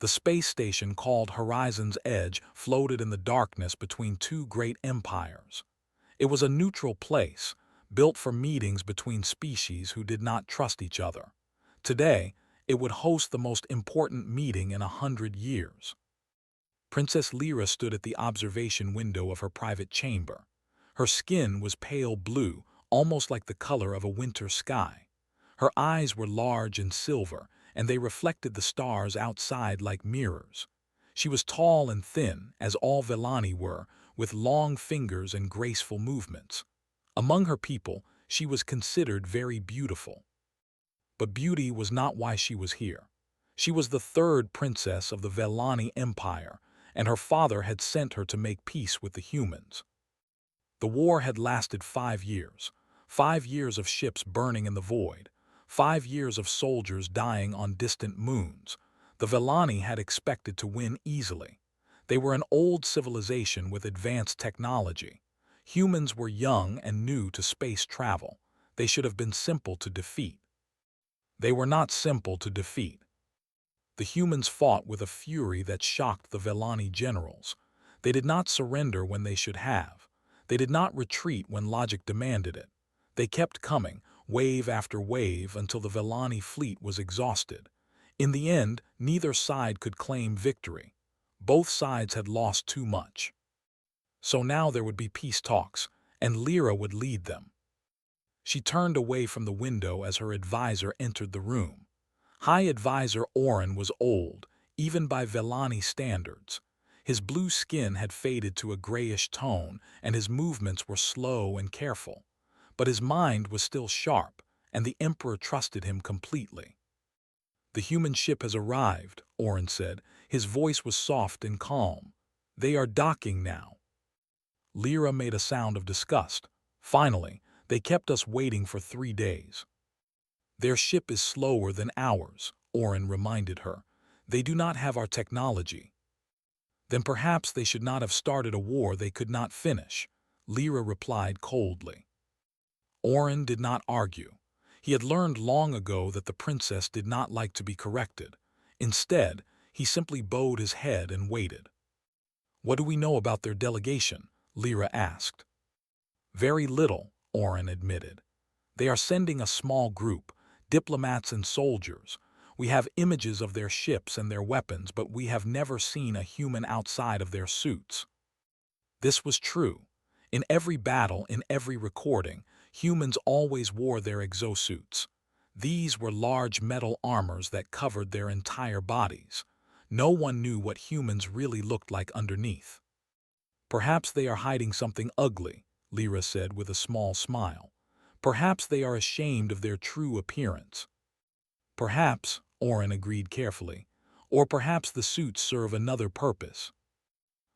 The space station called Horizon's Edge floated in the darkness between two great empires. It was a neutral place, built for meetings between species who did not trust each other. Today, it would host the most important meeting in 100 years. Princess Lyra stood at the observation window of her private chamber. Her skin was pale blue, almost like the color of a winter sky. Her eyes were large and silver, and they reflected the stars outside like mirrors. She was tall and thin, as all Vellani were, with long fingers and graceful movements. Among her people, she was considered very beautiful. But beauty was not why she was here. She was the third princess of the Vellani Empire, and her father had sent her to make peace with the humans. The war had lasted 5 years. 5 years of ships burning in the void. 5 years of soldiers dying on distant moons. The Vellani had expected to win easily. They were an old civilization with advanced technology. Humans were young and new to space travel. They should have been simple to defeat. They were not simple to defeat. The humans fought with a fury that shocked the Vellani generals. They did not surrender when they should have. They did not retreat when logic demanded it. They kept coming, wave after wave, until the Vellani fleet was exhausted. In the end, neither side could claim victory. Both sides had lost too much. So now there would be peace talks, and Lyra would lead them. She turned away from the window as her advisor entered the room. High Advisor Oren was old, even by Vellani standards. His blue skin had faded to a grayish tone, and his movements were slow and careful. But his mind was still sharp, and the Emperor trusted him completely. "The human ship has arrived," Oren said. His voice was soft and calm. "They are docking now." Lyra made a sound of disgust. "Finally, they kept us waiting for 3 days." "Their ship is slower than ours," Oren reminded her. "They do not have our technology." "Then perhaps they should not have started a war they could not finish," Lyra replied coldly. Oren did not argue. He had learned long ago that the princess did not like to be corrected. Instead, he simply bowed his head and waited. "What do we know about their delegation?" Lyra asked. "Very little," Oren admitted. "They are sending a small group, diplomats and soldiers. We have images of their ships and their weapons, but we have never seen a human outside of their suits." This was true. In every battle, in every recording, humans always wore their exosuits. These were large metal armors that covered their entire bodies. No one knew what humans really looked like underneath. "Perhaps they are hiding something ugly," Lyra said with a small smile. "Perhaps they are ashamed of their true appearance." "Perhaps," Oren agreed carefully, "or perhaps the suits serve another purpose."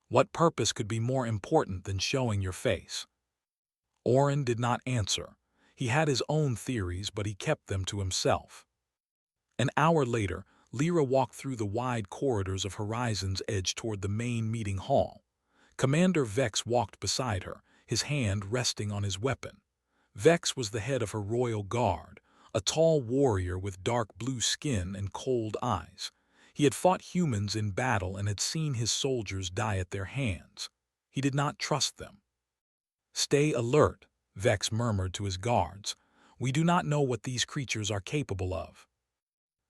"What purpose could be more important than showing your face?" Oren did not answer. He had his own theories, but he kept them to himself. An hour later, Lyra walked through the wide corridors of Horizon's Edge toward the main meeting hall. Commander Vex walked beside her, his hand resting on his weapon. Vex was the head of her royal guard, a tall warrior with dark blue skin and cold eyes. He had fought humans in battle and had seen his soldiers die at their hands. He did not trust them. "Stay alert," Vex murmured to his guards. "We do not know what these creatures are capable of."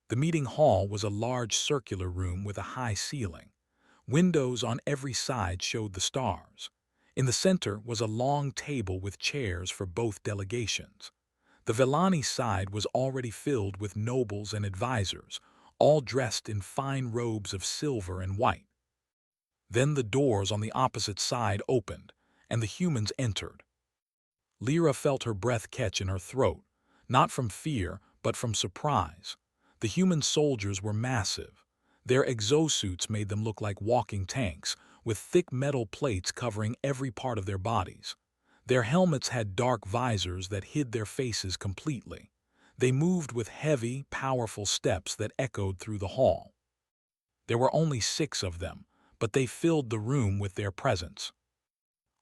The meeting hall was a large circular room with a high ceiling. Windows on every side showed the stars. In the center was a long table with chairs for both delegations. The Vellani side was already filled with nobles and advisors, all dressed in fine robes of silver and white. Then the doors on the opposite side opened, and the humans entered. Lyra felt her breath catch in her throat, not from fear, but from surprise. The human soldiers were massive. Their exosuits made them look like walking tanks, with thick metal plates covering every part of their bodies. Their helmets had dark visors that hid their faces completely. They moved with heavy, powerful steps that echoed through the hall. There were only 6 of them, but they filled the room with their presence.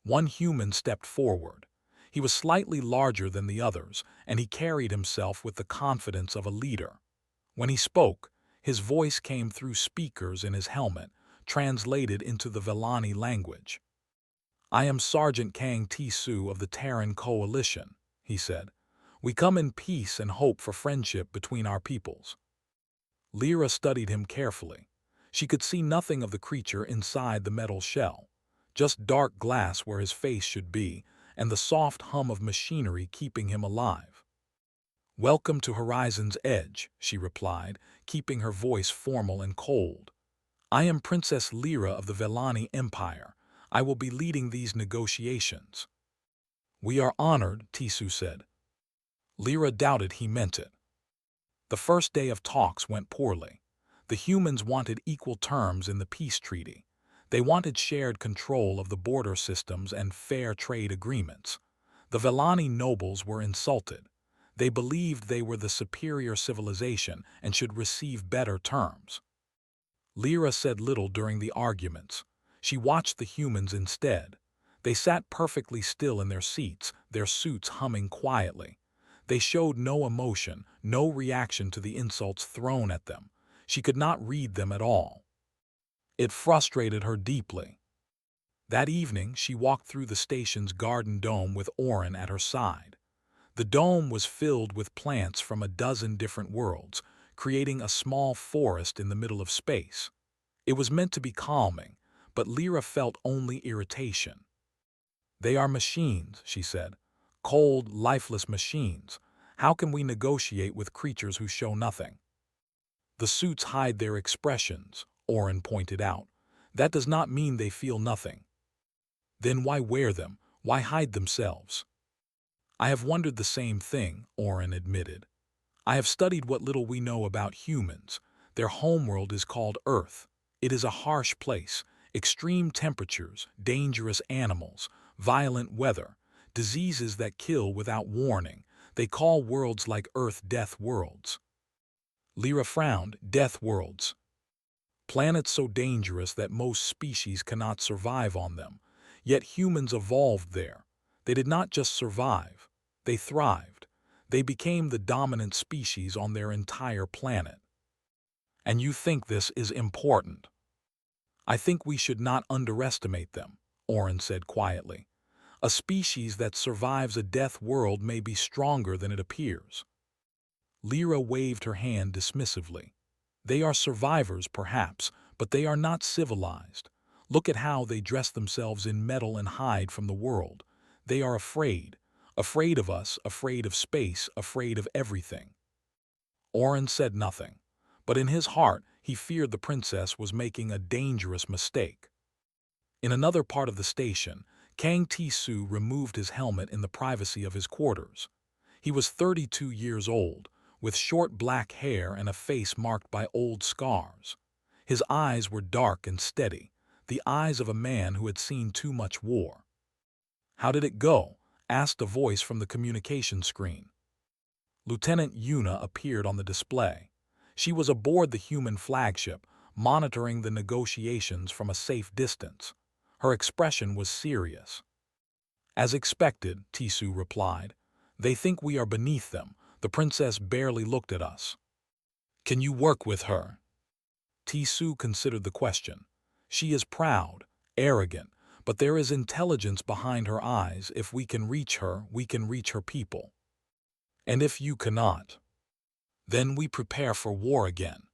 One human stepped forward. He was slightly larger than the others, and he carried himself with the confidence of a leader. When he spoke, His voice came through speakers in his helmet, translated into the Velani language. "I am Sergeant Kang Tisu of the Terran Coalition," he said. "We come in peace and hope for friendship between our peoples." Lyra studied him carefully. She could see nothing of the creature inside the metal shell, just dark glass where his face should be, and the soft hum of machinery keeping him alive. "Welcome to Horizon's Edge," she replied, keeping her voice formal and cold. "I am Princess Lyra of the Velani Empire. I will be leading these negotiations." "We are honored," Tisu said. Lyra doubted he meant it. The first day of talks went poorly. The humans wanted equal terms in the peace treaty. They wanted shared control of the border systems and fair trade agreements. The Velani nobles were insulted. They believed they were the superior civilization and should receive better terms. Lyra said little during the arguments. She watched the humans instead. They sat perfectly still in their seats, their suits humming quietly. They showed no emotion, no reaction to the insults thrown at them. She could not read them at all. It frustrated her deeply. That evening, she walked through the station's garden dome with Orin at her side. The dome was filled with plants from a dozen different worlds, creating a small forest in the middle of space. It was meant to be calming, but Lyra felt only irritation. "They are machines," she said. "Cold, lifeless machines. How can we negotiate with creatures who show nothing?" "The suits hide their expressions," Orin pointed out. "That does not mean they feel nothing." "Then why wear them? Why hide themselves?" "I have wondered the same thing," Orin admitted. "I have studied what little we know about humans. Their homeworld is called Earth. It is a harsh place, extreme temperatures, dangerous animals, violent weather, diseases that kill without warning. They call worlds like Earth death worlds." Lyra frowned. "Death worlds. Planets so dangerous that most species cannot survive on them. Yet humans evolved there. They did not just survive. They thrived. They became the dominant species on their entire planet." "And you think this is important?" "I think we should not underestimate them," Orin said quietly. "A species that survives a death world may be stronger than it appears." Lyra waved her hand dismissively. "They are survivors, perhaps, but they are not civilized. Look at how they dress themselves in metal and hide from the world. They are afraid. Afraid of us, afraid of space, afraid of everything." Orin said nothing, but in his heart he feared the princess was making a dangerous mistake. In another part of the station, Kang Tisu removed his helmet in the privacy of his quarters. He was 32 years old, with short black hair and a face marked by old scars. His eyes were dark and steady, the eyes of a man who had seen too much war. "How did it go?" asked a voice from the communication screen. Lieutenant Yuna appeared on the display. She was aboard the human flagship, monitoring the negotiations from a safe distance. Her expression was serious. "As expected," Tisu replied. "They think we are beneath them. The princess barely looked at us." "Can you work with her?" Tisu considered the question. "She is proud, arrogant, but there is intelligence behind her eyes. If we can reach her, we can reach her people." "And if you cannot?" "Then we prepare for war again."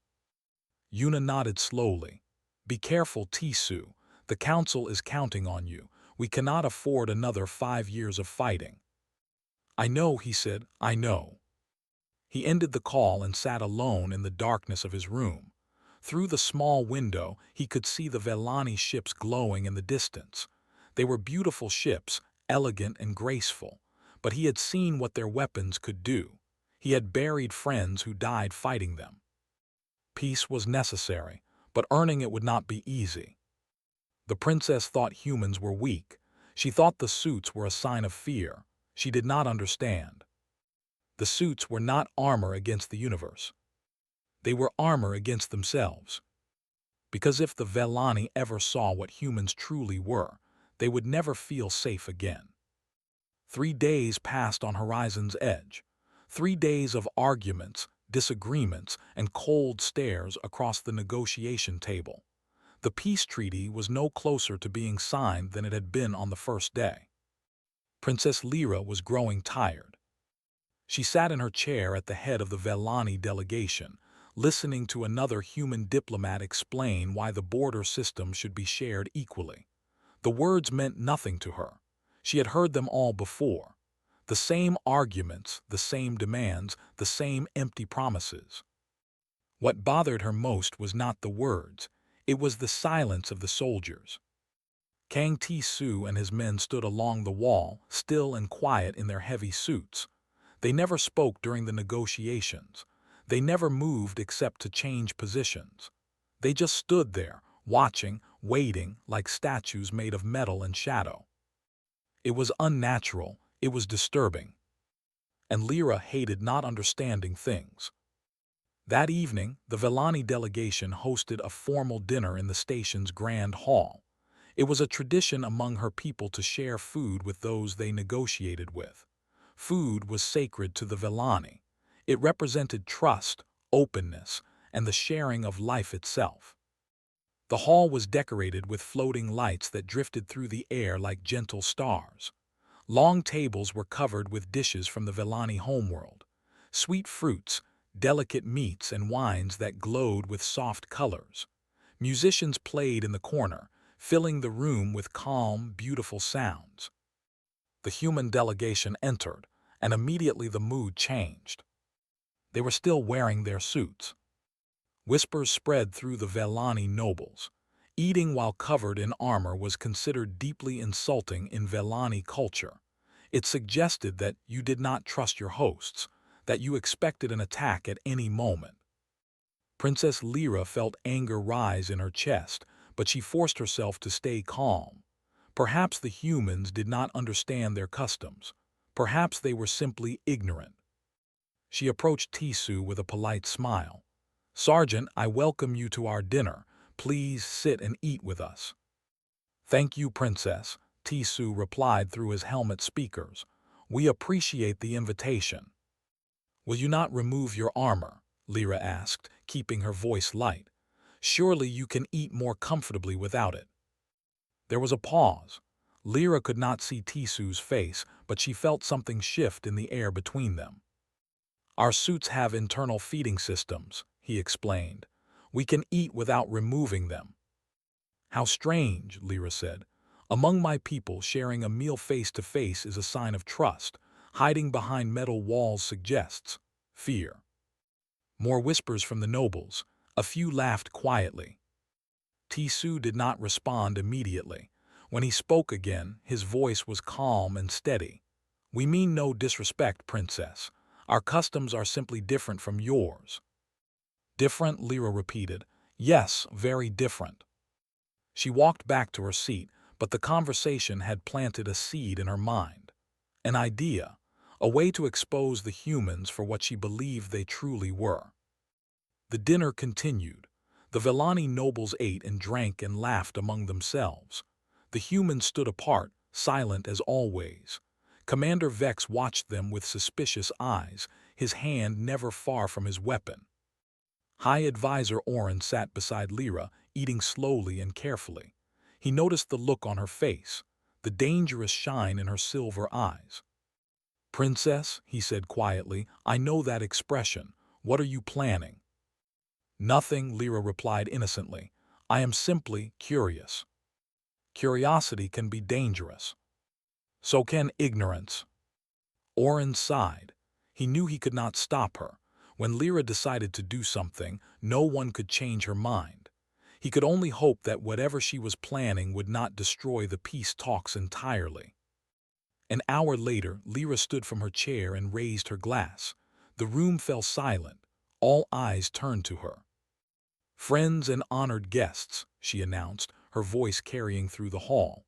Yuna nodded slowly. "Be careful, Tisu. The council is counting on you. We cannot afford another 5 years of fighting." "I know," he said. "I know." He ended the call and sat alone in the darkness of his room. Through the small window, he could see the Velani ships glowing in the distance. They were beautiful ships, elegant and graceful, but he had seen what their weapons could do. He had buried friends who died fighting them. Peace was necessary, but earning it would not be easy. The princess thought humans were weak. She thought the suits were a sign of fear. She did not understand. The suits were not armor against the universe. They were armor against themselves. Because if the Velani ever saw what humans truly were, they would never feel safe again. 3 days passed on Horizon's Edge. 3 days of arguments, disagreements, and cold stares across the negotiation table. The peace treaty was no closer to being signed than it had been on the first day. Princess Lyra was growing tired. She sat in her chair at the head of the Velani delegation, listening to another human diplomat explain why the border system should be shared equally. The words meant nothing to her. She had heard them all before. The same arguments, the same demands, the same empty promises. What bothered her most was not the words, it was the silence of the soldiers. Kang Ti-Su and his men stood along the wall, still and quiet in their heavy suits. They never spoke during the negotiations. They never moved except to change positions. They just stood there, watching, waiting, like statues made of metal and shadow. It was unnatural, it was disturbing. And Lyra hated not understanding things. That evening, the Velani delegation hosted a formal dinner in the station's grand hall. It was a tradition among her people to share food with those they negotiated with. Food was sacred to the Velani. It represented trust, openness, and the sharing of life itself. The hall was decorated with floating lights that drifted through the air like gentle stars. Long tables were covered with dishes from the Velani homeworld. Sweet fruits, delicate meats, and wines that glowed with soft colors. Musicians played in the corner, filling the room with calm, beautiful sounds. The human delegation entered, and immediately the mood changed. They were still wearing their suits. Whispers spread through the Velani nobles. Eating while covered in armor was considered deeply insulting in Velani culture. It suggested that you did not trust your hosts, that you expected an attack at any moment. Princess Lyra felt anger rise in her chest, but she forced herself to stay calm. Perhaps the humans did not understand their customs. Perhaps they were simply ignorant. She approached Tisu with a polite smile. "Sergeant, I welcome you to our dinner. Please sit and eat with us." "Thank you, Princess," Tisu replied through his helmet speakers. "We appreciate the invitation." "Will you not remove your armor?" Lyra asked, keeping her voice light. "Surely you can eat more comfortably without it." There was a pause. Lyra could not see Tisu's face, but she felt something shift in the air between them. "Our suits have internal feeding systems," he explained. "We can eat without removing them." "How strange," Lyra said. "Among my people, sharing a meal face to face is a sign of trust. Hiding behind metal walls suggests fear." More whispers from the nobles. A few laughed quietly. Tisu did not respond immediately. When he spoke again, his voice was calm and steady. "We mean no disrespect, Princess. Our customs are simply different from yours." "Different?" Lyra repeated. "Yes, very different." She walked back to her seat, but the conversation had planted a seed in her mind. An idea, a way to expose the humans for what she believed they truly were. The dinner continued. The Velani nobles ate and drank and laughed among themselves. The humans stood apart, silent as always. Commander Vex watched them with suspicious eyes, his hand never far from his weapon. High Advisor Oren sat beside Lyra, eating slowly and carefully. He noticed the look on her face, the dangerous shine in her silver eyes. "Princess," he said quietly, "I know that expression. What are you planning?" "Nothing," Lyra replied innocently. "I am simply curious." "Curiosity can be dangerous. So can ignorance." Oren sighed. He knew he could not stop her. When Lyra decided to do something, no one could change her mind. He could only hope that whatever she was planning would not destroy the peace talks entirely. An hour later, Lyra stood from her chair and raised her glass. The room fell silent. All eyes turned to her. "Friends and honored guests," she announced, her voice carrying through the hall.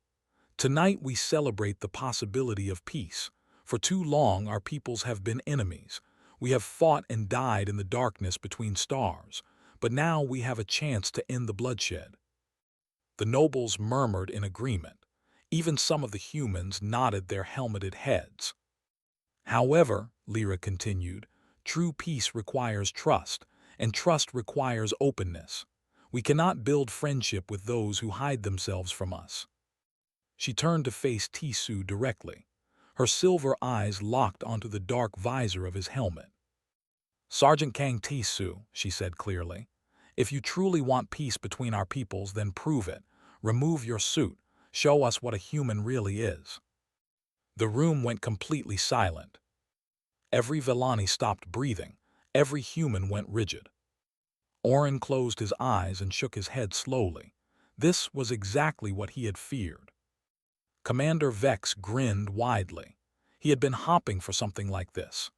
"Tonight we celebrate the possibility of peace. For too long our peoples have been enemies. We have fought and died in the darkness between stars, but now we have a chance to end the bloodshed." The nobles murmured in agreement. Even some of the humans nodded their helmeted heads. "However," Lyra continued, True peace requires trust, and trust requires openness. We cannot build friendship with those who hide themselves from us." She turned to face Tisu directly. Her silver eyes locked onto the dark visor of his helmet. "Sergeant Kang Tisu," she said clearly, "if you truly want peace between our peoples, then prove it. Remove your suit. Show us what a human really is." The room went completely silent. Every Vellani stopped breathing. Every human went rigid. Orin closed his eyes and shook his head slowly. This was exactly what he had feared. Commander Vex grinned widely. He had been hopping for something like this.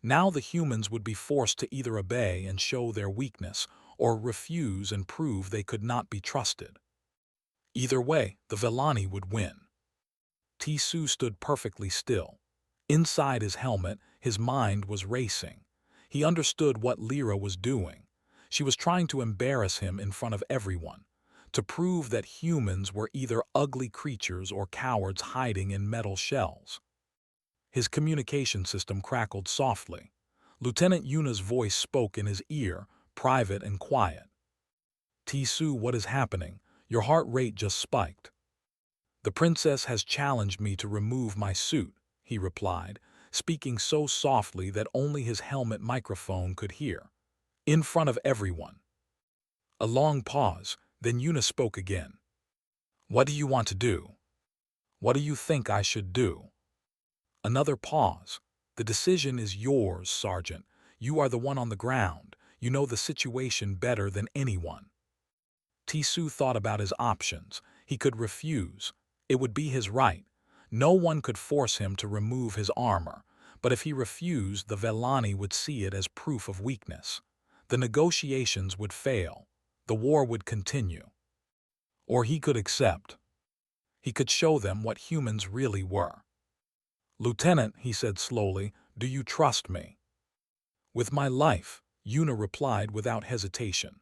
Now the humans would be forced to either obey and show their weakness, or refuse and prove they could not be trusted. Either way, the Vellani would win. Tisu stood perfectly still. Inside his helmet, his mind was racing. He understood what Lyra was doing. She was trying to embarrass him in front of everyone, to prove that humans were either ugly creatures or cowards hiding in metal shells. His communication system crackled softly. Lieutenant Yuna's voice spoke in his ear, private and quiet. "Tisu, what is happening? Your heart rate just spiked." "The princess has challenged me to remove my suit," he replied, speaking so softly that only his helmet microphone could hear. In front of everyone. A long pause, then Yuna spoke again. "What do you want to do? What do you think I should do?" Another pause. "The decision is yours, Sergeant. You are the one on the ground. You know the situation better than anyone." Tisu thought about his options. He could refuse. It would be his right. No one could force him to remove his armor, but if he refused, the Vellani would see it as proof of weakness. The negotiations would fail. The war would continue. Or he could accept. He could show them what humans really were. "Lieutenant," he said slowly, "do you trust me?" "With my life," Yuna replied without hesitation.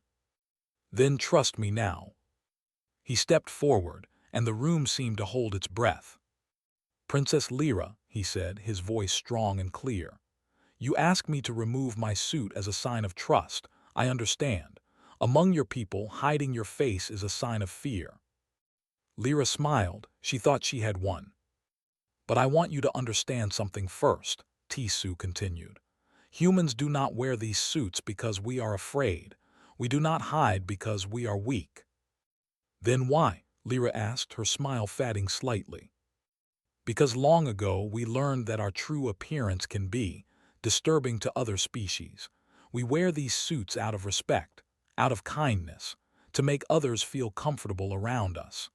"Then trust me now." He stepped forward, and the room seemed to hold its breath. "Princess Lyra," he said, his voice strong and clear, "you ask me to remove my suit as a sign of trust. I understand. Among your people, hiding your face is a sign of fear." Lyra smiled. She thought she had won. "But I want you to understand something first," Tisu continued. "Humans do not wear these suits because we are afraid. We do not hide because we are weak." "Then why?" Lyra asked, her smile fading slightly. "Because long ago we learned that our true appearance can be disturbing to other species. We wear these suits out of respect, out of kindness, to make others feel comfortable around us."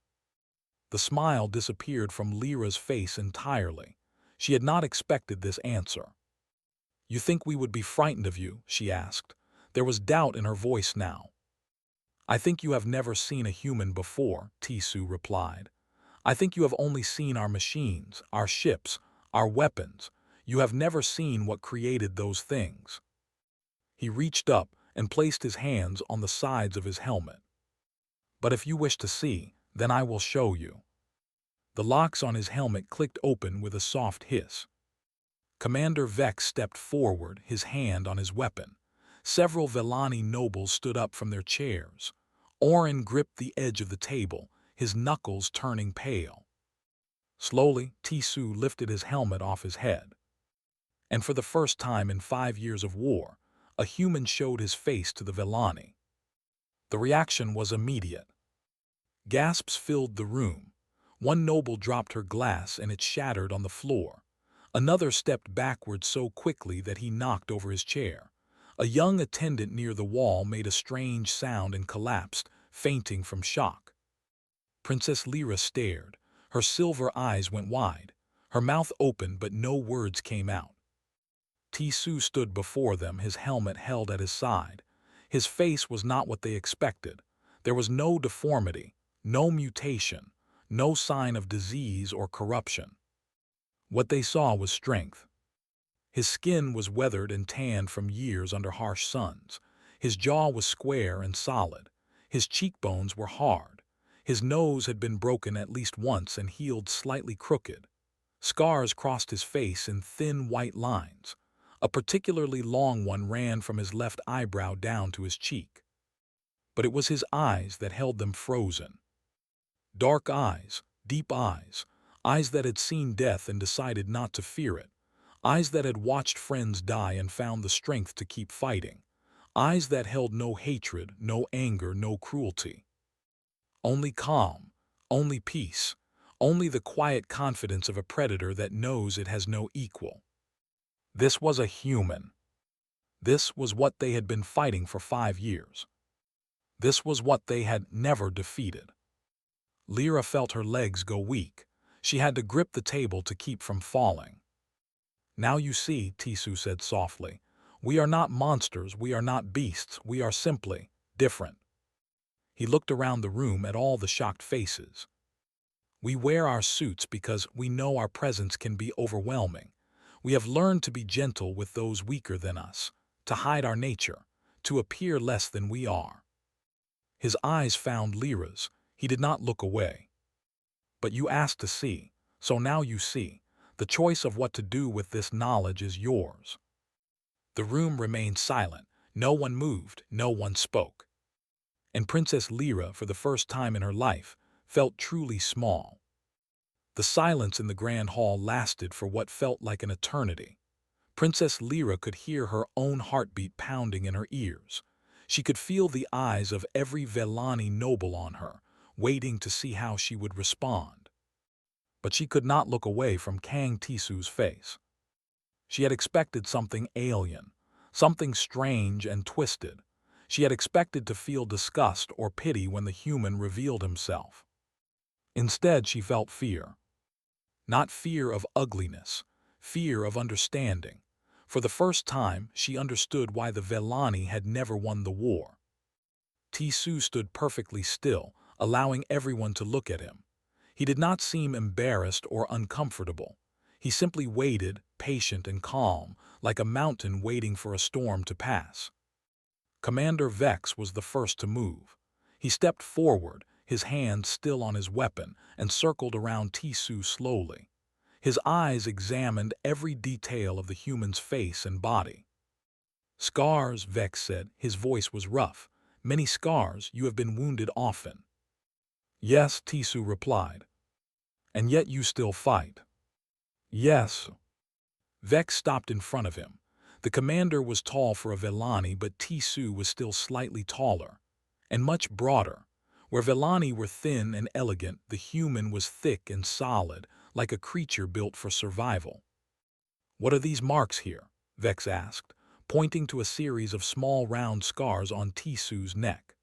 The smile disappeared from Lyra's face entirely. She had not expected this answer. "You think we would be frightened of you?" she asked. There was doubt in her voice now. "I think you have never seen a human before," Tisu replied. "I think you have only seen our machines, our ships, our weapons. You have never seen what created those things." He reached up and placed his hands on the sides of his helmet. "But if you wish to see, then I will show you." The locks on his helmet clicked open with a soft hiss. Commander Vex stepped forward, his hand on his weapon. Several Vellani nobles stood up from their chairs. Orin gripped the edge of the table, his knuckles turning pale. Slowly, Tisu lifted his helmet off his head. And for the first time in 5 years of war, a human showed his face to the Vellani. The reaction was immediate. Gasps filled the room. One noble dropped her glass and it shattered on the floor. Another stepped backward so quickly that he knocked over his chair. A young attendant near the wall made a strange sound and collapsed, fainting from shock. Princess Lyra stared. Her silver eyes went wide. Her mouth opened, but no words came out. Tisu stood before them, his helmet held at his side. His face was not what they expected. There was no deformity, no mutation, no sign of disease or corruption. What they saw was strength. His skin was weathered and tanned from years under harsh suns. His jaw was square and solid. His cheekbones were hard. His nose had been broken at least once and healed slightly crooked. Scars crossed his face in thin white lines. A particularly long one ran from his left eyebrow down to his cheek. But it was his eyes that held them frozen. Dark eyes, deep eyes, eyes that had seen death and decided not to fear it, eyes that had watched friends die and found the strength to keep fighting, eyes that held no hatred, no anger, no cruelty. Only calm, only peace, only the quiet confidence of a predator that knows it has no equal. This was a human. This was what they had been fighting for 5 years. This was what they had never defeated. Lyra felt her legs go weak. She had to grip the table to keep from falling. "Now you see," Tisu said softly, "we are not monsters, we are not beasts, we are simply different." He looked around the room at all the shocked faces. "We wear our suits because we know our presence can be overwhelming. We have learned to be gentle with those weaker than us, to hide our nature, to appear less than we are." His eyes found Lyra's. He did not look away. "But you asked to see, so now you see. The choice of what to do with this knowledge is yours." The room remained silent. No one moved, no one spoke. And Princess Lyra, for the first time in her life, felt truly small. The silence in the grand hall lasted for what felt like an eternity. Princess Lyra could hear her own heartbeat pounding in her ears. She could feel the eyes of every Velani noble on her, waiting to see how she would respond. But she could not look away from Kang Tisu's face. She had expected something alien, something strange and twisted. She had expected to feel disgust or pity when the human revealed himself. Instead, she felt fear. Not fear of ugliness, fear of understanding. For the first time, she understood why the Velani had never won the war. Tisu stood perfectly still, allowing everyone to look at him. He did not seem embarrassed or uncomfortable. He simply waited, patient and calm, like a mountain waiting for a storm to pass. Commander Vex was the first to move. He stepped forward, his hand still on his weapon, and circled around Tisu slowly. His eyes examined every detail of the human's face and body. "Scars," Vex said. His voice was rough. "Many scars, you have been wounded often." "Yes," Tisu replied. "And yet you still fight." "Yes." Vex stopped in front of him. The commander was tall for a Velani, but Tisu was still slightly taller, and much broader. Where Velani were thin and elegant, the human was thick and solid, like a creature built for survival. "What are these marks here?" Vex asked, pointing to a series of small round scars on Tisu's neck.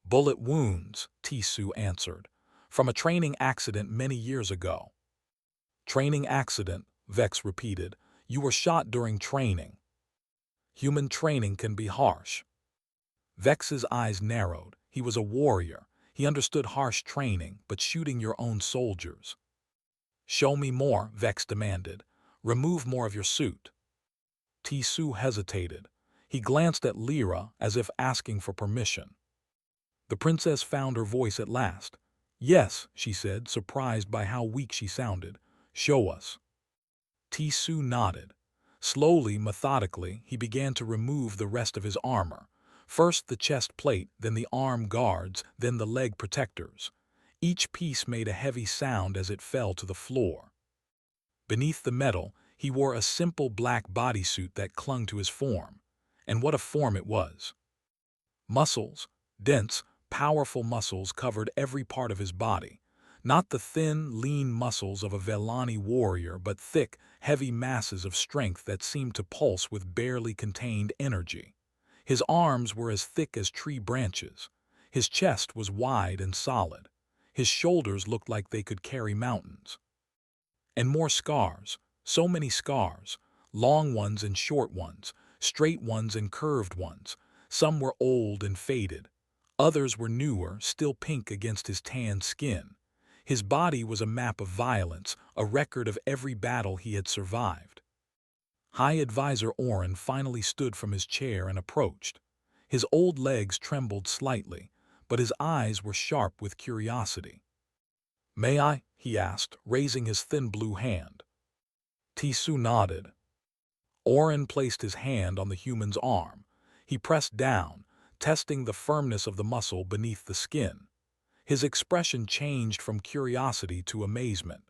"Bullet wounds," Tisu answered, "from a training accident many years ago." "Training accident," Vex repeated. "You were shot during training." "Human training can be harsh." Vex's eyes narrowed. He was a warrior. He understood harsh training, but shooting your own soldiers. "Show me more," Vex demanded. "Remove more of your suit." Tisu hesitated. He glanced at Lyra as if asking for permission. The princess found her voice at last. "Yes," she said, surprised by how weak she sounded. "Show us." Tisu nodded. Slowly, methodically, he began to remove the rest of his armor. First the chest plate, then the arm guards, then the leg protectors. Each piece made a heavy sound as it fell to the floor. Beneath the metal, he wore a simple black bodysuit that clung to his form. And what a form it was! Muscles, dense, powerful muscles covered every part of his body. Not the thin, lean muscles of a Velani warrior, but thick, heavy masses of strength that seemed to pulse with barely contained energy. His arms were as thick as tree branches. His chest was wide and solid. His shoulders looked like they could carry mountains. And more scars, so many scars, long ones and short ones, straight ones and curved ones. Some were old and faded. Others were newer, still pink against his tanned skin. His body was a map of violence, a record of every battle he had survived. High Advisor Oren finally stood from his chair and approached. His old legs trembled slightly, but his eyes were sharp with curiosity. "May I?" he asked, raising his thin blue hand. Tisu nodded. Oren placed his hand on the human's arm. He pressed down, testing the firmness of the muscle beneath the skin. His expression changed from curiosity to amazement.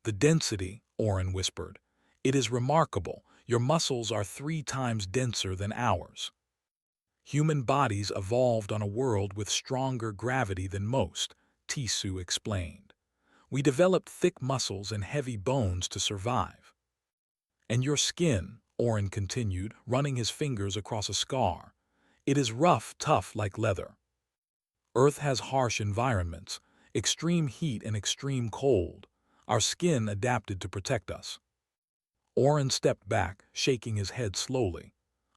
"The density," Oren whispered. "It is remarkable. Your muscles are 3 times denser than ours." "Human bodies evolved on a world with stronger gravity than most," Tisu explained. "We developed thick muscles and heavy bones to survive." "And your skin," Oren continued, running his fingers across a scar. "It is rough, tough like leather. Earth has harsh environments, extreme heat and extreme cold. Our skin adapted to protect us." Oren stepped back, shaking his head slowly.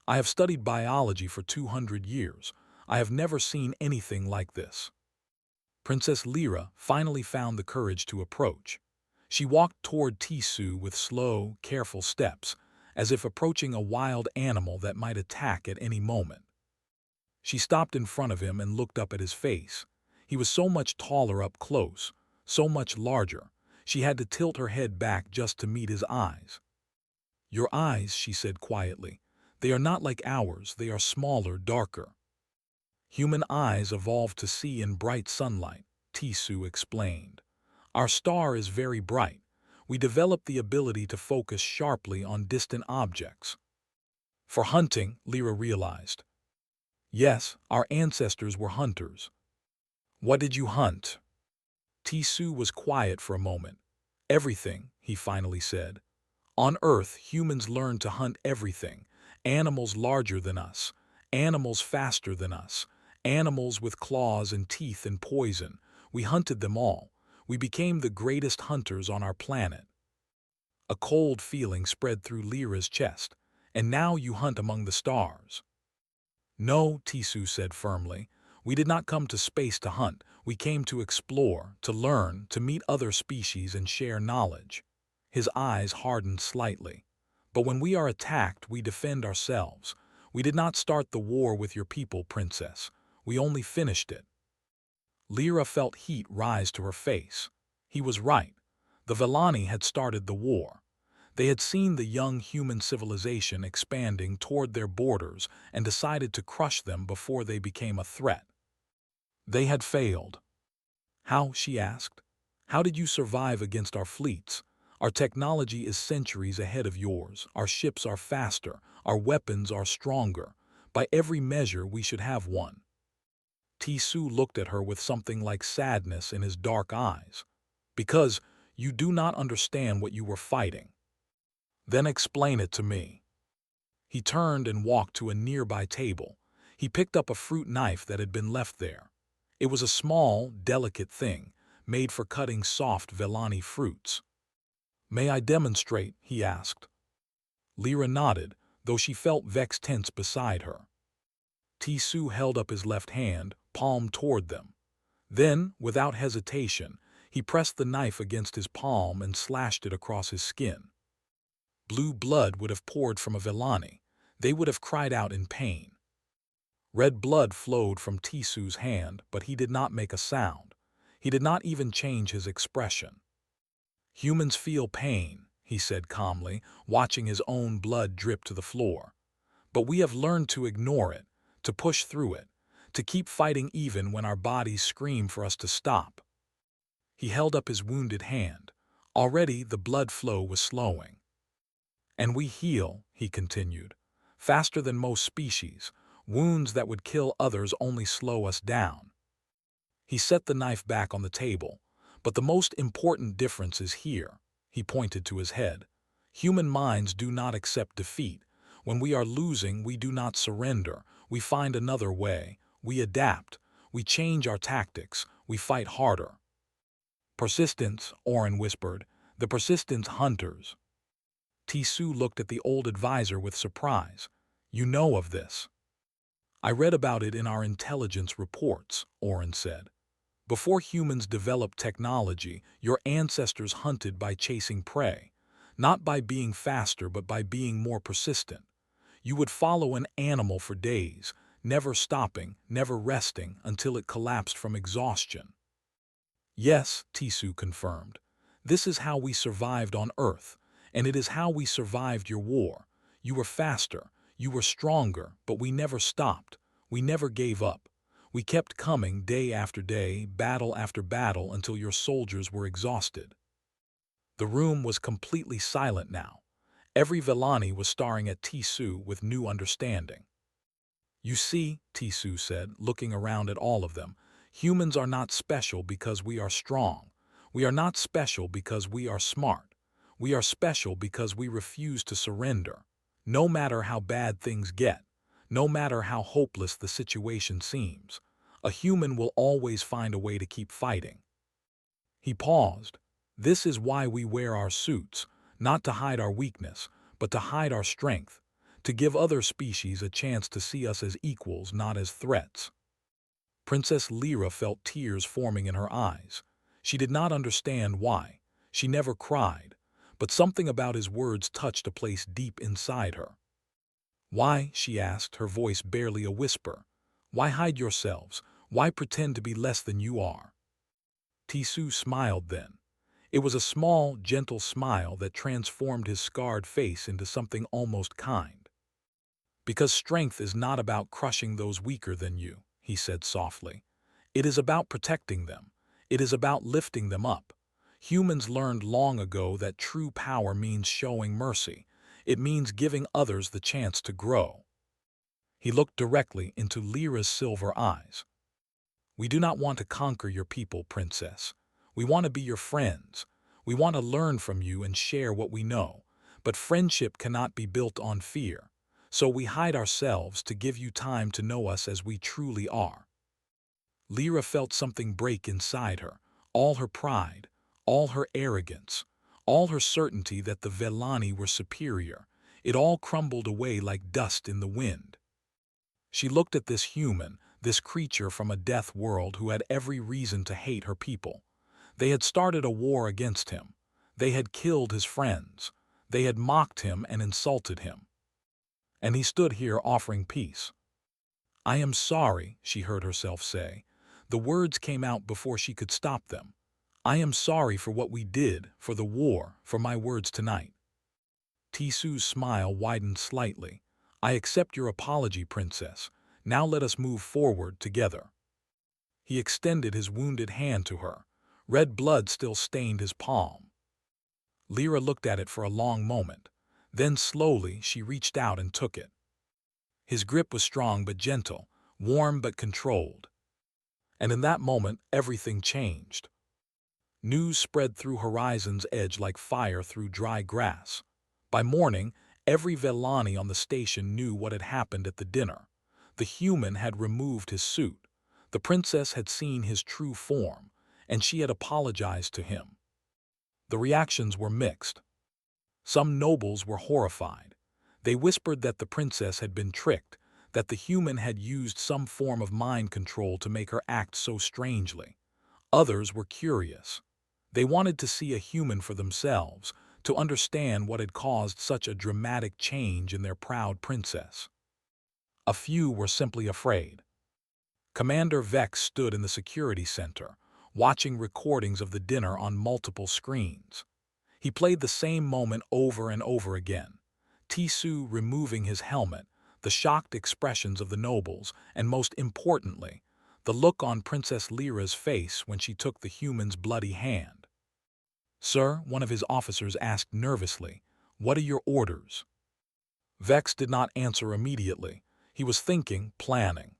"I have studied biology for 200 years. I have never seen anything like this." Princess Lyra finally found the courage to approach. She walked toward Tisu with slow, careful steps, as if approaching a wild animal that might attack at any moment. She stopped in front of him and looked up at his face. He was so much taller up close, so much larger. She had to tilt her head back just to meet his eyes. "Your eyes," she said quietly. "They are not like ours, they are smaller, darker." "Human eyes evolved to see in bright sunlight," Tisu explained. "Our star is very bright. We developed the ability to focus sharply on distant objects." "For hunting," Lyra realized. "Yes, our ancestors were hunters." "What did you hunt?" Tisu was quiet for a moment. "Everything," he finally said. "On Earth, humans learned to hunt everything. Animals larger than us, animals faster than us, animals with claws and teeth and poison. We hunted them all. We became the greatest hunters on our planet." A cold feeling spread through Lyra's chest. "And now you hunt among the stars." "No," Tisu said firmly. "We did not come to space to hunt. We came to explore, to learn, to meet other species and share knowledge." His eyes hardened slightly. "But when we are attacked, we defend ourselves. We did not start the war with your people, Princess. We only finished it." Lyra felt heat rise to her face. He was right. The Vellani had started the war. They had seen the young human civilization expanding toward their borders and decided to crush them before they became a threat. They had failed. "How?" she asked. "How did you survive against our fleets? Our technology is centuries ahead of yours. Our ships are faster. Our weapons are stronger. By every measure, we should have won." Tisu looked at her with something like sadness in his dark eyes. "Because you do not understand what you were fighting." "Then explain it to me." He turned and walked to a nearby table. He picked up a fruit knife that had been left there. It was a small, delicate thing, made for cutting soft Vellani fruits. "May I demonstrate?" he asked. Lyra nodded, though she felt Vex tense beside her. Tisu held up his left hand, palm toward them. Then, without hesitation, he pressed the knife against his palm and slashed it across his skin. Blue blood would have poured from a Vellani. They would have cried out in pain. Red blood flowed from Tisu's hand, but he did not make a sound. He did not even change his expression. "Humans feel pain," he said calmly, watching his own blood drip to the floor. "But we have learned to ignore it, to push through it, to keep fighting even when our bodies scream for us to stop." He held up his wounded hand. Already the blood flow was slowing. "And we heal," he continued, "faster than most species. Wounds that would kill others only slow us down." He set the knife back on the table. "But the most important difference is here." He pointed to his head. "Human minds do not accept defeat. When we are losing, we do not surrender. We find another way. We adapt. We change our tactics. We fight harder." "Persistence," Oren whispered. "The persistence hunters." Tisu looked at the old advisor with surprise. "You know of this?" "I read about it in our intelligence reports," Oren said. "Before humans developed technology, your ancestors hunted by chasing prey, not by being faster but by being more persistent. You would follow an animal for days, never stopping, never resting until it collapsed from exhaustion." "Yes," Tisu confirmed. "This is how we survived on Earth, and it is how we survived your war. You were faster, you were stronger, but we never stopped. We never gave up. We kept coming day after day, battle after battle, until your soldiers were exhausted." The room was completely silent now. Every Vellani was staring at Tisu with new understanding. "You see," Tisu said, looking around at all of them, "humans are not special because we are strong. We are not special because we are smart. We are special because we refuse to surrender. No matter how bad things get, no matter how hopeless the situation seems, a human will always find a way to keep fighting." He paused. "This is why we wear our suits, not to hide our weakness, but to hide our strength, to give other species a chance to see us as equals, not as threats." Princess Lyra felt tears forming in her eyes. She did not understand why. She never cried, but something about his words touched a place deep inside her. "Why?" she asked, her voice barely a whisper. "Why hide yourselves? Why pretend to be less than you are?" Tisu smiled then. It was a small, gentle smile that transformed his scarred face into something almost kind. "Because strength is not about crushing those weaker than you," he said softly. "It is about protecting them. It is about lifting them up. Humans learned long ago that true power means showing mercy. It means giving others the chance to grow." He looked directly into Lyra's silver eyes. "We do not want to conquer your people, Princess. We want to be your friends. We want to learn from you and share what we know. But friendship cannot be built on fear. So we hide ourselves to give you time to know us as we truly are." Lyra felt something break inside her, all her pride, all her arrogance, all her certainty that the Vellani were superior. It all crumbled away like dust in the wind. She looked at this human, this creature from a death world who had every reason to hate her people. They had started a war against him. They had killed his friends. They had mocked him and insulted him. And he stood here offering peace. "I am sorry," she heard herself say. The words came out before she could stop them. "I am sorry for what we did, for the war, for my words tonight." Tisu's smile widened slightly. "I accept your apology, Princess. Now let us move forward together." He extended his wounded hand to her. Red blood still stained his palm. Lyra looked at it for a long moment. Then slowly she reached out and took it. His grip was strong but gentle, warm but controlled. And in that moment, everything changed. News spread through Horizon's Edge like fire through dry grass. By morning, every Vellani on the station knew what had happened at the dinner. The human had removed his suit. The princess had seen his true form, and she had apologized to him. The reactions were mixed. Some nobles were horrified. They whispered that the princess had been tricked, that the human had used some form of mind control to make her act so strangely. Others were curious. They wanted to see a human for themselves, to understand what had caused such a dramatic change in their proud princess. A few were simply afraid. Commander Vex stood in the security center, watching recordings of the dinner on multiple screens. He played the same moment over and over again. Tisu removing his helmet, the shocked expressions of the nobles, and most importantly, the look on Princess Lyra's face when she took the human's bloody hand. "Sir," one of his officers asked nervously, "what are your orders?" Vex did not answer immediately. He was thinking, planning.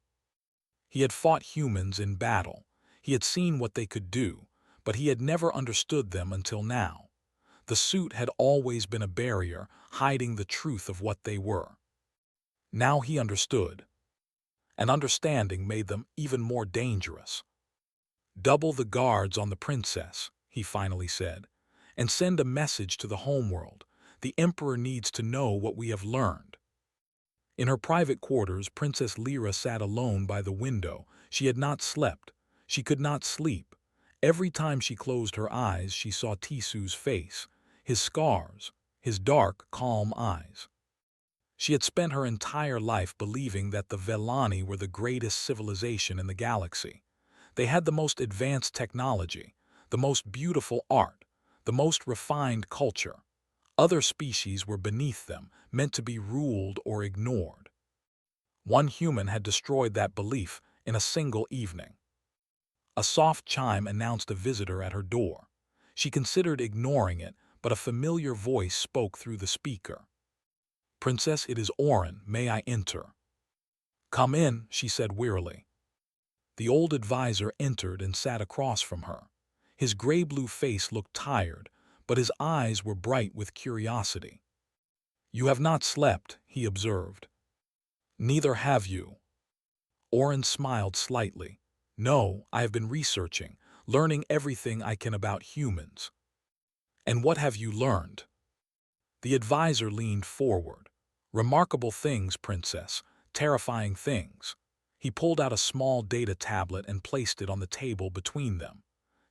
He had fought humans in battle. He had seen what they could do, but he had never understood them until now. The suit had always been a barrier, hiding the truth of what they were. Now he understood. And understanding made them even more dangerous. "Double the guards on the princess," he finally said, "and send a message to the homeworld. The Emperor needs to know what we have learned." In her private quarters, Princess Lyra sat alone by the window. She had not slept. She could not sleep. Every time she closed her eyes, she saw Tisu's face, his scars, his dark, calm eyes. She had spent her entire life believing that the Vellani were the greatest civilization in the galaxy. They had the most advanced technology, the most beautiful art, the most refined culture. Other species were beneath them, meant to be ruled or ignored. One human had destroyed that belief in a single evening. A soft chime announced a visitor at her door. She considered ignoring it, but a familiar voice spoke through the speaker. "Princess, it is Orin. May I enter?" "Come in," she said wearily. The old advisor entered and sat across from her. His gray-blue face looked tired, but his eyes were bright with curiosity. "You have not slept," he observed. "Neither have you." Orin smiled slightly. "No, I have been researching, learning everything I can about humans." "And what have you learned?" The advisor leaned forward. "Remarkable things, Princess. Terrifying things." He pulled out a small data tablet and placed it on the table between them.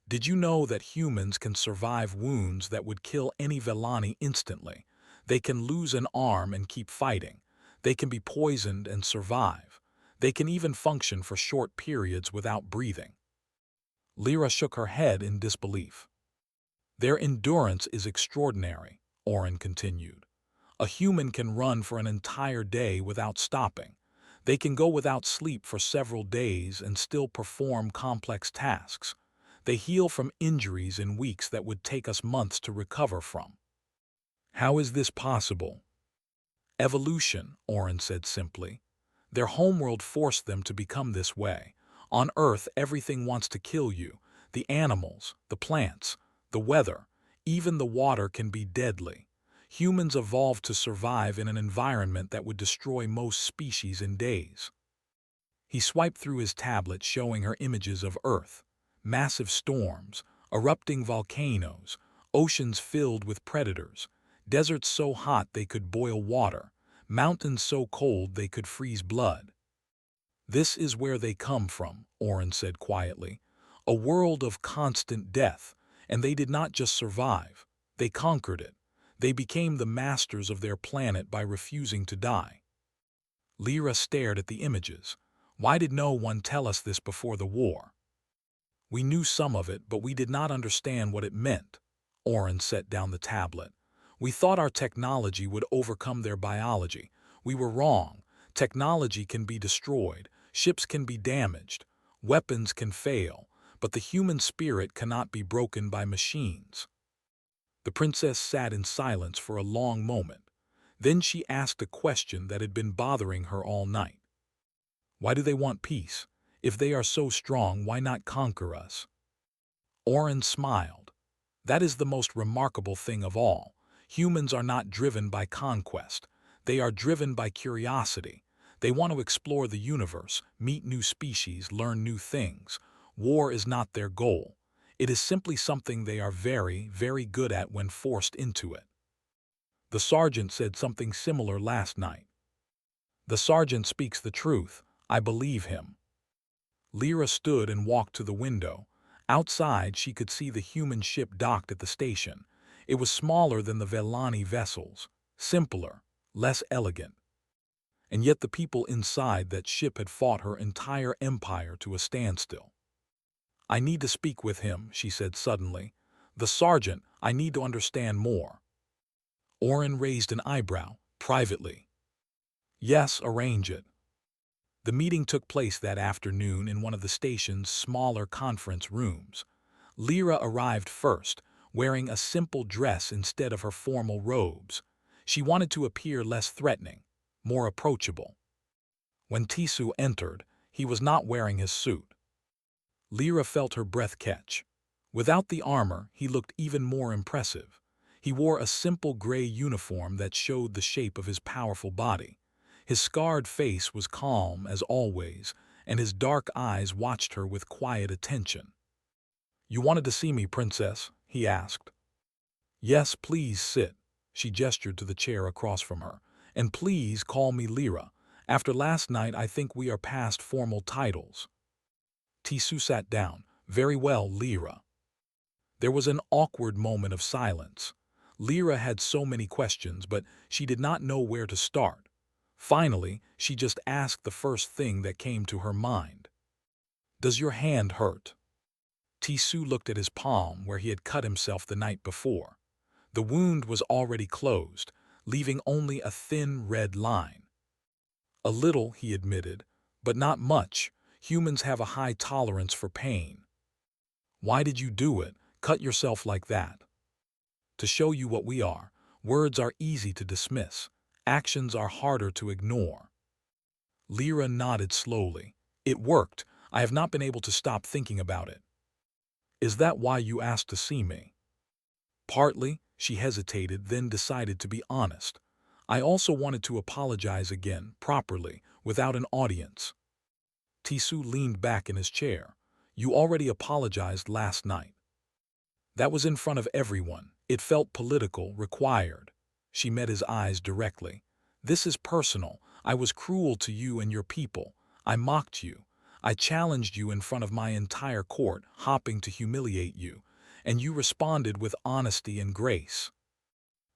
"Did you know that humans can survive wounds that would kill any Vellani instantly? They can lose an arm and keep fighting. They can be poisoned and survive. They can even function for short periods without breathing." Lyra shook her head in disbelief. "Their endurance is extraordinary," Orin continued. "A human can run for an entire day without stopping. They can go without sleep for several days and still perform complex tasks. They heal from injuries in weeks that would take us months to recover from." "How is this possible?" "Evolution," Orin said simply. "Their homeworld forced them to become this way. On Earth, everything wants to kill you. The animals, the plants, the weather, even the water can be deadly. Humans evolved to survive in an environment that would destroy most species in days." He swiped through his tablet, showing her images of Earth. Massive storms, erupting volcanoes, oceans filled with predators, deserts so hot they could boil water, mountains so cold they could freeze blood. "This is where they come from," Orin said quietly. "A world of constant death, and they did not just survive. They conquered it. They became the masters of their planet by refusing to die." Lyra stared at the images. "Why did no one tell us this before the war?" "We knew some of it, but we did not understand what it meant." Orin set down the tablet. "We thought our technology would overcome their biology. We were wrong. Technology can be destroyed, ships can be damaged, weapons can fail, but the human spirit cannot be broken by machines." The princess sat in silence for a long moment. Then she asked a question that had been bothering her all night. "Why do they want peace? If they are so strong, why not conquer us?" Orin smiled. "That is the most remarkable thing of all. Humans are not driven by conquest. They are driven by curiosity. They want to explore the universe, meet new species, learn new things. War is not their goal. It is simply something they are very, very good at when forced into it." "The sergeant said something similar last night." "The sergeant speaks the truth. I believe him." Lyra stood and walked to the window. Outside, she could see the human ship docked at the station. It was smaller than the Vellani vessels, simpler, less elegant. And yet the people inside that ship had fought her entire empire to a standstill. "I need to speak with him," she said suddenly. "The sergeant, I need to understand more." Orin raised an eyebrow, privately. "Yes, arrange it." The meeting took place that afternoon in one of the station's smaller conference rooms. Lyra arrived first, wearing a simple dress instead of her formal robes. She wanted to appear less threatening, more approachable. When Tisu entered, he was not wearing his suit. Lyra felt her breath catch. Without the armor, he looked even more impressive. He wore a simple gray uniform that showed the shape of his powerful body. His scarred face was calm as always, and his dark eyes watched her with quiet attention. "You wanted to see me, Princess?" he asked. "Yes, please sit." She gestured to the chair across from her. "And please call me Lyra. After last night, I think we are past formal titles." Tisu sat down. "Very well, Lyra." There was an awkward moment of silence. Lyra had so many questions, but she did not know where to start. Finally, she just asked the first thing that came to her mind. "Does your hand hurt?" Tisu looked at his palm where he had cut himself the night before. The wound was already closed, leaving only a thin red line. A little, he admitted, but not much. Humans have a high tolerance for pain. Why did you do it? Cut yourself like that? To show you what we are. Words are easy to dismiss. Actions are harder to ignore. Lyra nodded slowly. It worked. I have not been able to stop thinking about it. Is that why you asked to see me? Partly. She hesitated, then decided to be honest. I also wanted to apologize again, properly, without an audience. Tisu leaned back in his chair. You already apologized last night. That was in front of everyone. It felt political, required. She met his eyes directly. This is personal. I was cruel to you and your people. I mocked you. I challenged you in front of my entire court, hoping to humiliate you, and you responded with honesty and grace.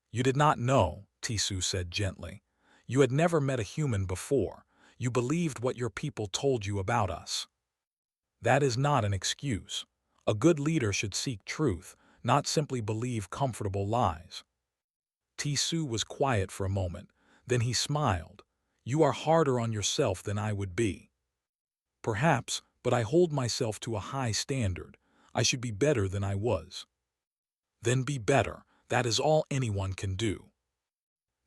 You did not know, Tisu said gently. You had never met a human before. You believed what your people told you about us. That is not an excuse. A good leader should seek truth, not simply believe comfortable lies. Tisu was quiet for a moment. Then he smiled. You are harder on yourself than I would be. Perhaps, but I hold myself to a high standard. I should be better than I was. Then be better. That is all anyone can do.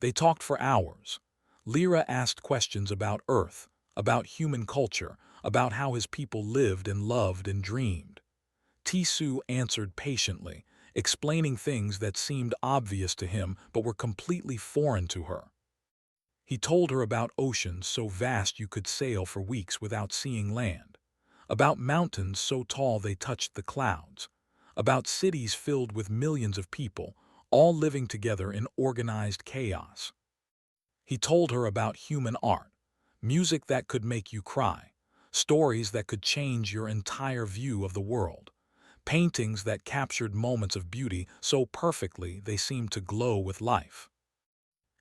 They talked for hours. Lyra asked questions about Earth, about human culture, about how his people lived and loved and dreamed. Tisu answered patiently, explaining things that seemed obvious to him but were completely foreign to her. He told her about oceans so vast you could sail for weeks without seeing land, about mountains so tall they touched the clouds, about cities filled with millions of people, all living together in organized chaos. He told her about human art, music that could make you cry, stories that could change your entire view of the world, paintings that captured moments of beauty so perfectly they seemed to glow with life.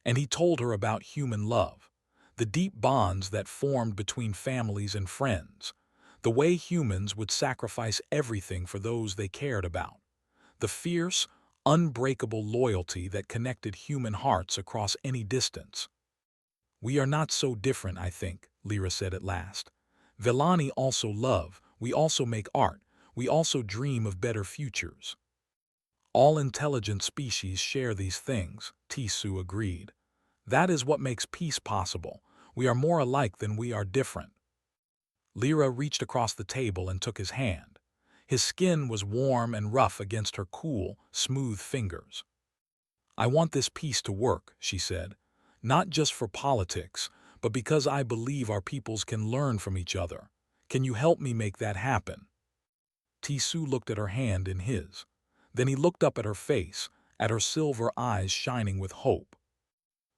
And he told her about human love, the deep bonds that formed between families and friends, the way humans would sacrifice everything for those they cared about, the fierce, unbreakable loyalty that connected human hearts across any distance. We are not so different, I think, Lyra said at last. Vellani also love, we also make art, we also dream of better futures. All intelligent species share these things, Tisu agreed. That is what makes peace possible. We are more alike than we are different. Lyra reached across the table and took his hand. His skin was warm and rough against her cool, smooth fingers. I want this peace to work, she said, not just for politics, but because I believe our peoples can learn from each other. Can you help me make that happen? Tisu looked at her hand in his. Then he looked up at her face, at her silver eyes shining with hope.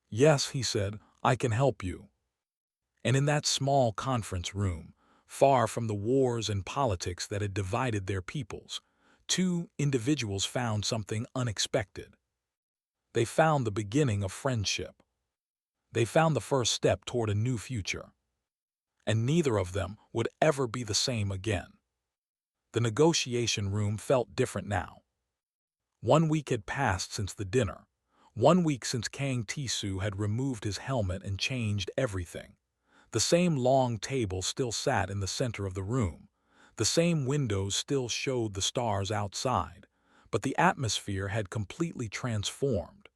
Yes, he said, I can help you. And in that small conference room, far from the wars and politics that had divided their peoples, two individuals found something unexpected. They found the beginning of friendship. They found the first step toward a new future. And neither of them would ever be the same again. The negotiation room felt different now. 1 week had passed since the dinner. 1 week since Kang Tisu had removed his helmet and changed everything. The same long table still sat in the center of the room. The same windows still showed the stars outside, but the atmosphere had completely transformed.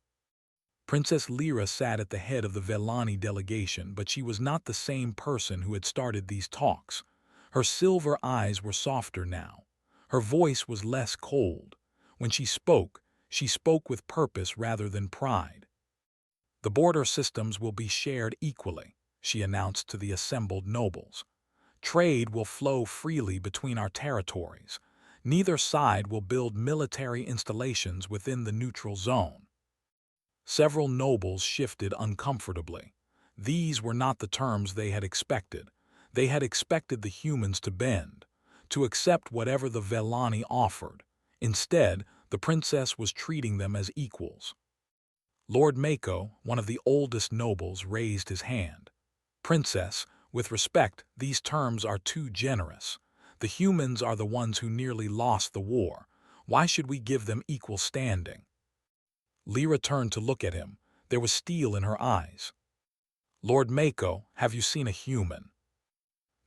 Princess Lyra sat at the head of the Vellani delegation, but she was not the same person who had started these talks. Her silver eyes were softer now. Her voice was less cold. When she spoke with purpose rather than pride. The border systems will be shared equally, she announced to the assembled nobles. Trade will flow freely between our territories. Neither side will build military installations within the neutral zone. Several nobles shifted uncomfortably. These were not the terms they had expected. They had expected the humans to bend, to accept whatever the Vellani offered. Instead, the princess was treating them as equals. Lord Mako, one of the oldest nobles, raised his hand. Princess, with respect, these terms are too generous. The humans are the ones who nearly lost the war. Why should we give them equal standing? Lyra turned to look at him. There was steel in her eyes. "Lord Mako, have you seen a human?"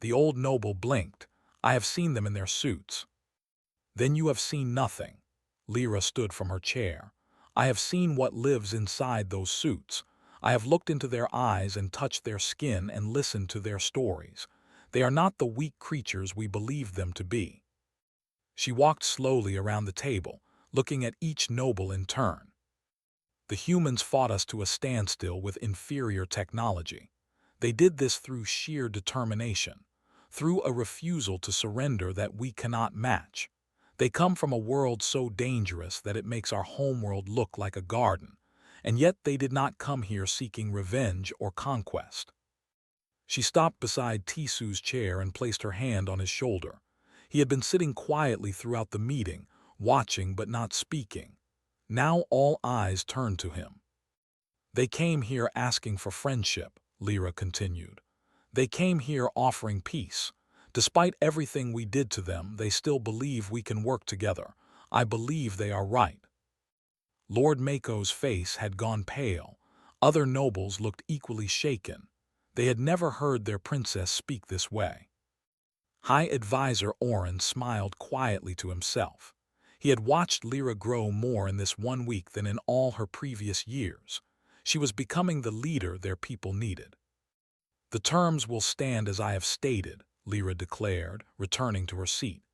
The old noble blinked. "I have seen them in their suits." "Then you have seen nothing." Lyra stood from her chair. "I have seen what lives inside those suits. I have looked into their eyes and touched their skin and listened to their stories. They are not the weak creatures we believed them to be." She walked slowly around the table, looking at each noble in turn. "The humans fought us to a standstill with inferior technology. They did this through sheer determination, through a refusal to surrender that we cannot match. They come from a world so dangerous that it makes our homeworld look like a garden, and yet they did not come here seeking revenge or conquest." She stopped beside Tisu's chair and placed her hand on his shoulder. He had been sitting quietly throughout the meeting, watching but not speaking. Now all eyes turned to him. "They came here asking for friendship," Lyra continued. "They came here offering peace. Despite everything we did to them, they still believe we can work together. I believe they are right." Lord Mako's face had gone pale. Other nobles looked equally shaken. They had never heard their princess speak this way. High Advisor Oren smiled quietly to himself. He had watched Lyra grow more in this 1 week than in all her previous years. She was becoming the leader their people needed. "The terms will stand as I have stated," Lyra declared, returning to her seat.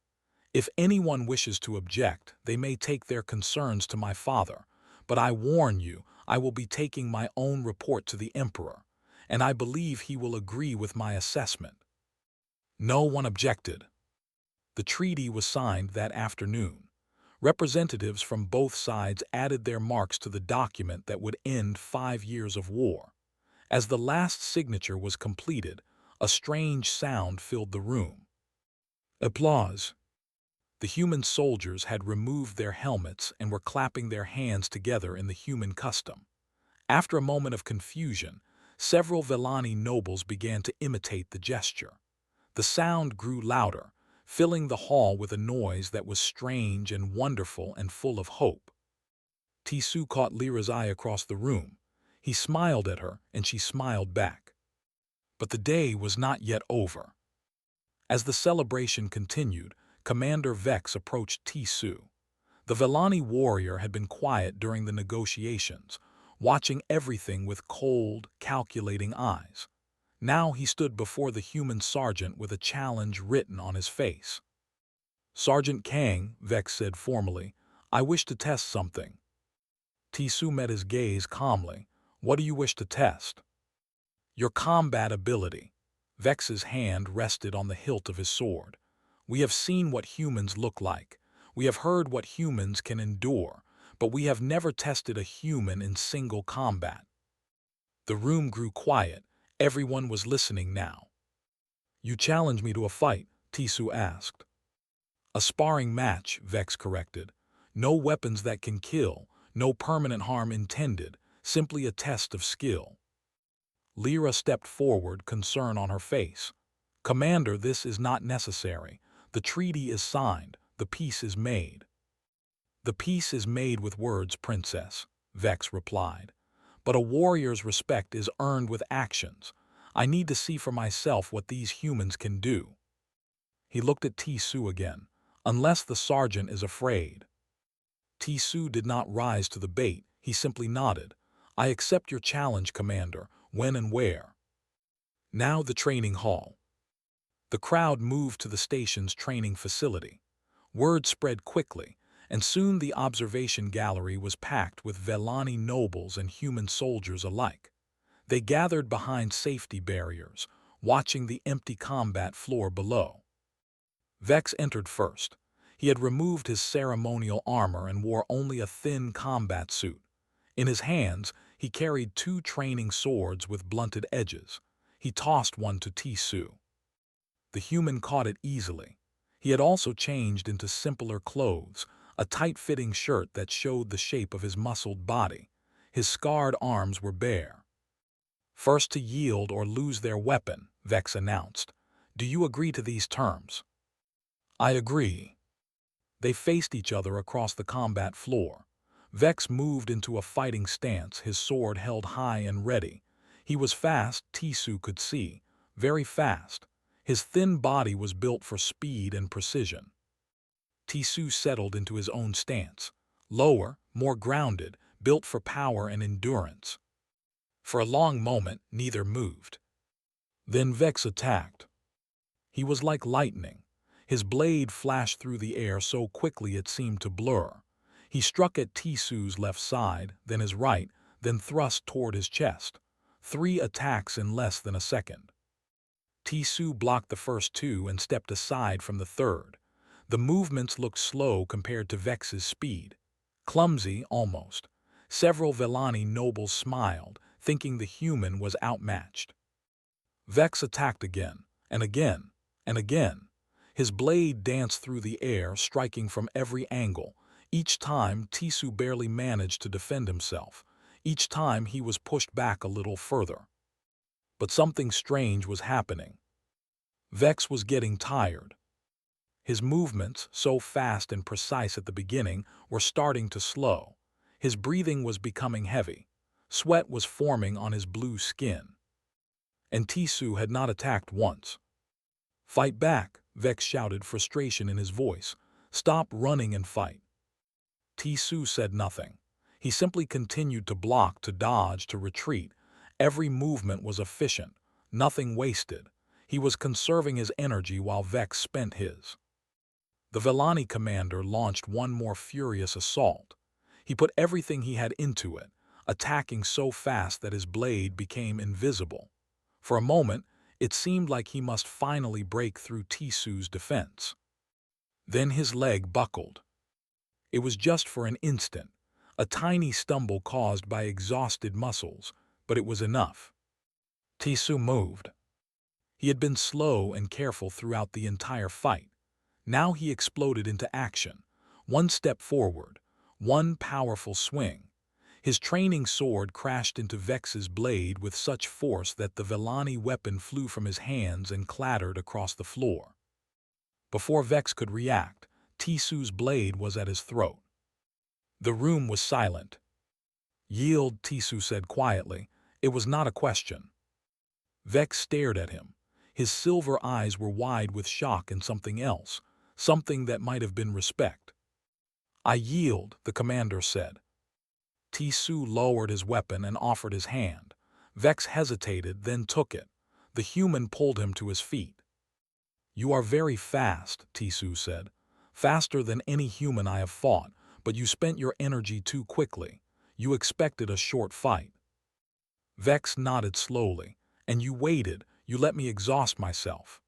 "If anyone wishes to object, they may take their concerns to my father, but I warn you, I will be taking my own report to the Emperor, and I believe he will agree with my assessment." No one objected. The treaty was signed that afternoon. Representatives from both sides added their marks to the document that would end 5 years of war. As the last signature was completed, a strange sound filled the room. Applause. The human soldiers had removed their helmets and were clapping their hands together in the human custom. After a moment of confusion, several Vellani nobles began to imitate the gesture. The sound grew louder, filling the hall with a noise that was strange and wonderful and full of hope. Tisu caught Lyra's eye across the room. He smiled at her, and she smiled back. But the day was not yet over. As the celebration continued, Commander Vex approached Tisu. The Vellani warrior had been quiet during the negotiations, watching everything with cold, calculating eyes. Now he stood before the human sergeant with a challenge written on his face. "Sergeant Kang," Vex said formally, "I wish to test something." Tisu met his gaze calmly. "What do you wish to test?" "Your combat ability." Vex's hand rested on the hilt of his sword. "We have seen what humans look like. We have heard what humans can endure, but we have never tested a human in single combat." The room grew quiet. Everyone was listening now. "You challenge me to a fight?" Tisu asked. "A sparring match," Vex corrected. "No weapons that can kill, no permanent harm intended, simply a test of skill." Lyra stepped forward, concern on her face. "Commander, this is not necessary. The treaty is signed. The peace is made." "The peace is made with words, Princess," Vex replied. "But a warrior's respect is earned with actions. I need to see for myself what these humans can do." He looked at Tisu again. "Unless the sergeant is afraid." Tisu did not rise to the bait. He simply nodded. "I accept your challenge, Commander. When and where?" Now the training hall. The crowd moved to the station's training facility. Word spread quickly, and soon the observation gallery was packed with Vellani nobles and human soldiers alike. They gathered behind safety barriers, watching the empty combat floor below. Vex entered first. He had removed his ceremonial armor and wore only a thin combat suit. In his hands, he carried 2 training swords with blunted edges. He tossed one to Tisu. The human caught it easily. He had also changed into simpler clothes, a tight-fitting shirt that showed the shape of his muscled body. His scarred arms were bare. "First to yield or lose their weapon," Vex announced. "Do you agree to these terms?" "I agree." They faced each other across the combat floor. Vex moved into a fighting stance, his sword held high and ready. He was fast, Tisu could see, very fast. His thin body was built for speed and precision. Tisu settled into his own stance, lower, more grounded, built for power and endurance. For a long moment, neither moved. Then Vex attacked. He was like lightning. His blade flashed through the air so quickly it seemed to blur. He struck at Tisu's left side, then his right, then thrust toward his chest. 3 attacks in less than a second. Tisu blocked the first 2 and stepped aside from the third. The movements looked slow compared to Vex's speed. Clumsy, almost. Several Vellani nobles smiled, thinking the human was outmatched. Vex attacked again, and again, and again. His blade danced through the air, striking from every angle. Each time, Tisu barely managed to defend himself. Each time, he was pushed back a little further. But something strange was happening. Vex was getting tired. His movements, so fast and precise at the beginning, were starting to slow. His breathing was becoming heavy. Sweat was forming on his blue skin. And Tisu had not attacked once. "Fight back," Vex shouted, frustration in his voice. "Stop running and fight." Tisu said nothing. He simply continued to block, to dodge, to retreat. Every movement was efficient, nothing wasted. He was conserving his energy while Vex spent his. The Vellani commander launched one more furious assault. He put everything he had into it, attacking so fast that his blade became invisible. For a moment, it seemed like he must finally break through Tisu's defense. Then his leg buckled. It was just for an instant, a tiny stumble caused by exhausted muscles, but it was enough. Tisu moved. He had been slow and careful throughout the entire fight. Now he exploded into action. One step forward, one powerful swing. His training sword crashed into Vex's blade with such force that the Vellani weapon flew from his hands and clattered across the floor. Before Vex could react, Tisu's blade was at his throat. The room was silent. "Yield," Tisu said quietly. It was not a question. Vex stared at him. His silver eyes were wide with shock and something else, something that might have been respect. "I yield," the commander said. Tisu lowered his weapon and offered his hand. Vex hesitated, then took it. The human pulled him to his feet. "You are very fast," Tisu said. "Faster than any human I have fought, but you spent your energy too quickly. You expected a short fight." Vex nodded slowly. "And you waited, you let me exhaust myself."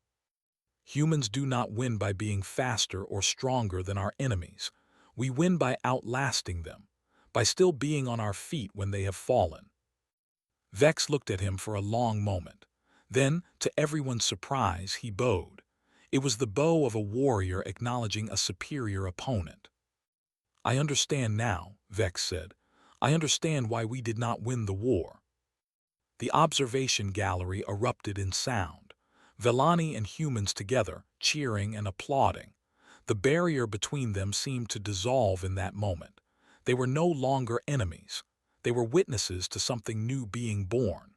Humans do not win by being faster or stronger than our enemies. We win by outlasting them, by still being on our feet when they have fallen. Vex looked at him for a long moment. Then, to everyone's surprise, he bowed. It was the bow of a warrior acknowledging a superior opponent. "I understand now," Vex said. "I understand why we did not win the war." The observation gallery erupted in sound. Vellani and humans together, cheering and applauding. The barrier between them seemed to dissolve in that moment. They were no longer enemies. They were witnesses to something new being born.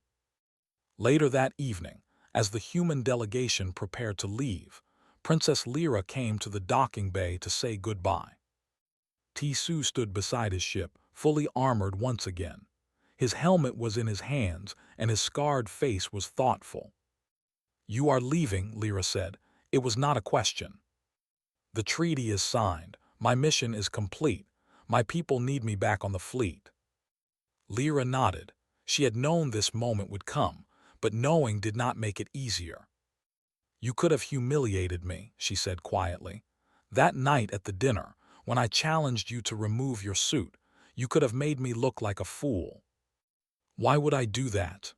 Later that evening, as the human delegation prepared to leave, Princess Lyra came to the docking bay to say goodbye. Tisu stood beside his ship, fully armored once again. His helmet was in his hands, and his scarred face was thoughtful. "You are leaving," Lyra said. "It was not a question. The treaty is signed. My mission is complete. My people need me back on the fleet." Lyra nodded. She had known this moment would come, but knowing did not make it easier. "You could have humiliated me," she said quietly. "That night at the dinner, when I challenged you to remove your suit, you could have made me look like a fool." "Why would I do that?"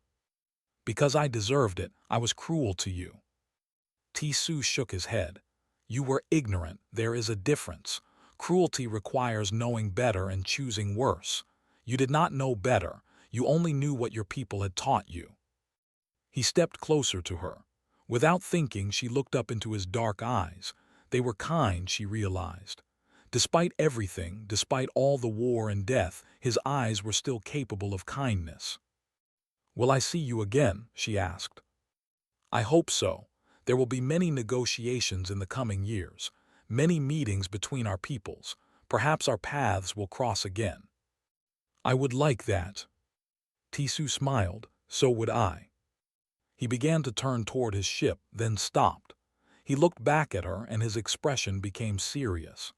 "Because I deserved it. I was cruel to you." Tisu shook his head. "You were ignorant. There is a difference. Cruelty requires knowing better and choosing worse. You did not know better. You only knew what your people had taught you." He stepped closer to her. Without thinking, she looked up into his dark eyes. They were kind, she realized. Despite everything, despite all the war and death, his eyes were still capable of kindness. "Will I see you again?" she asked. "I hope so. There will be many negotiations in the coming years, many meetings between our peoples. Perhaps our paths will cross again." "I would like that." Tisu smiled. "So would I." He began to turn toward his ship, then stopped. He looked back at her and his expression became serious.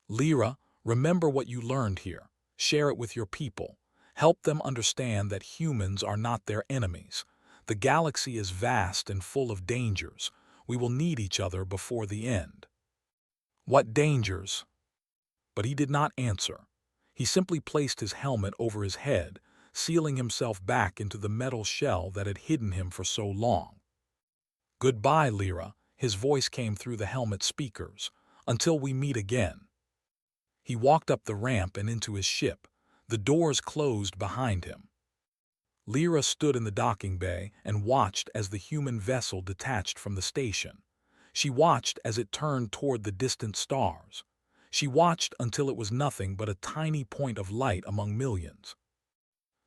"Lyra, remember what you learned here. Share it with your people. Help them understand that humans are not their enemies. The galaxy is vast and full of dangers. We will need each other before the end." "What dangers?" But he did not answer. He simply placed his helmet over his head, sealing himself back into the metal shell that had hidden him for so long. "Goodbye, Lyra," his voice came through the helmet speakers. "Until we meet again." He walked up the ramp and into his ship. The doors closed behind him. Lyra stood in the docking bay and watched as the human vessel detached from the station. She watched as it turned toward the distant stars. She watched until it was nothing but a tiny point of light among millions.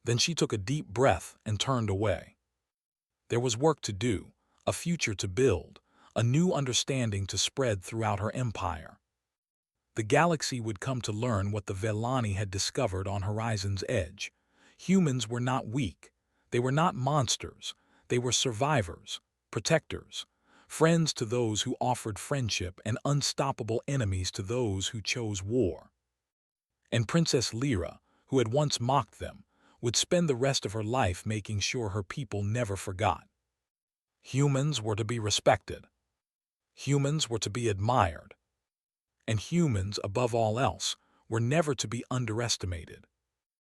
Then she took a deep breath and turned away. There was work to do, a future to build, a new understanding to spread throughout her empire. The galaxy would come to learn what the Vellani had discovered on Horizon's Edge. Humans were not weak. They were not monsters. They were survivors, protectors, friends to those who offered friendship and unstoppable enemies to those who chose war. And Princess Lyra, who had once mocked them, would spend the rest of her life making sure her people never forgot. Humans were to be respected. Humans were to be admired. And humans, above all else, were never to be underestimated.